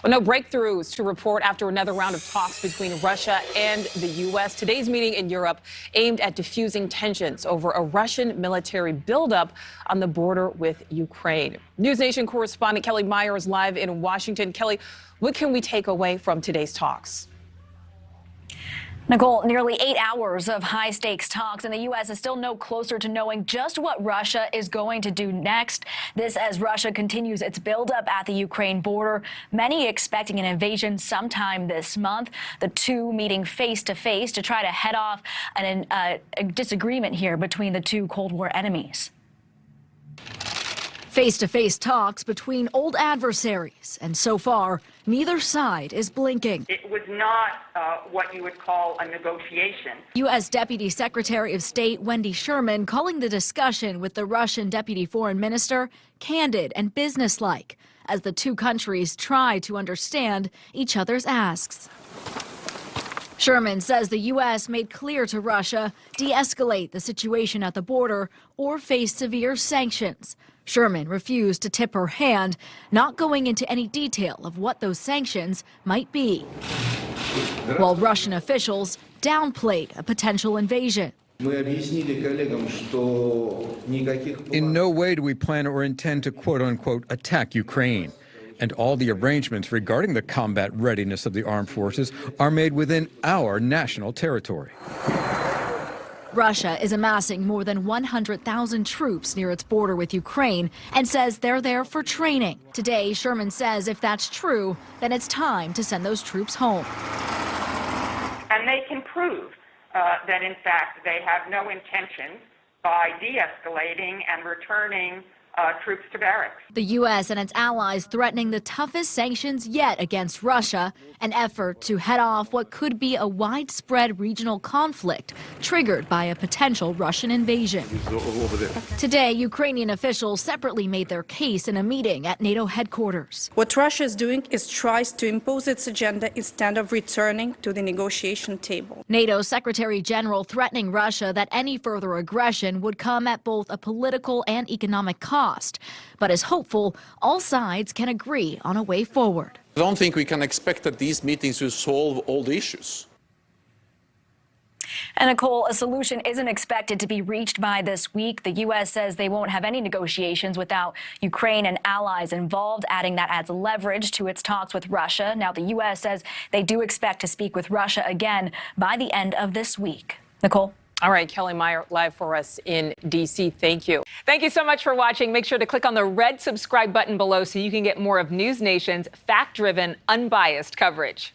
Well, no breakthroughs to report after another round of talks between Russia and the U.S. Today's meeting in Europe aimed at diffusing tensions over a Russian military buildup on the border with Ukraine. NewsNation correspondent Kelly Meyer is live in Washington. Kelly, what can we take away from today's talks? Nichole, nearly 8 hours of high-stakes talks, and the U.S. is still no closer to knowing just what Russia is going to do next. This as Russia continues its buildup at the Ukraine border, many expecting an invasion sometime this month. The two meeting face-to-face to try to head off a disagreement here between the two Cold War enemies. Face-to-face talks between old adversaries, and so far, neither side is blinking. It was not what you would call a negotiation. U.S. Deputy Secretary of State Wendy Sherman calling the discussion with the Russian Deputy Foreign Minister candid and businesslike, as the two countries try to understand each other's asks. Sherman says the U.S. made clear to Russia de-escalate the situation at the border or face severe sanctions. Sherman refused to tip her hand, not going into any detail of what those sanctions might be, while Russian officials downplayed a potential invasion. In no way do we plan or intend to quote-unquote attack Ukraine. And all the arrangements regarding the combat readiness of the armed forces are made within our national territory. Russia is amassing more than 100,000 troops near its border with Ukraine and says they're there for training. Today, Sherman says if that's true, then it's time to send those troops home. And they can prove that, in fact, they have no intention by de-escalating and returning troops to barracks. The U.S. and its allies threatening the toughest sanctions yet against Russia, an effort to head off what could be a widespread regional conflict triggered by a potential Russian invasion. Today, Ukrainian officials separately made their case in a meeting at NATO headquarters. What Russia is doing is tries to impose its agenda instead of returning to the negotiation table. NATO Secretary General threatening Russia that any further aggression would come at both a political and economic cost, but is hopeful all sides can agree on a way forward. I don't think we can expect that these meetings will solve all the issues. And Nichole, a solution isn't expected to be reached by this week. The U.S. says they won't have any negotiations without Ukraine and allies involved, adding that adds leverage to its talks with Russia. Now, the U.S. says they do expect to speak with Russia again by the end of this week. Nichole? All right, Kelly Meyer live for us in D.C. Thank you. Thank you so much for watching. Make sure to click on the red subscribe button below so you can get more of NewsNation's fact-driven, unbiased coverage.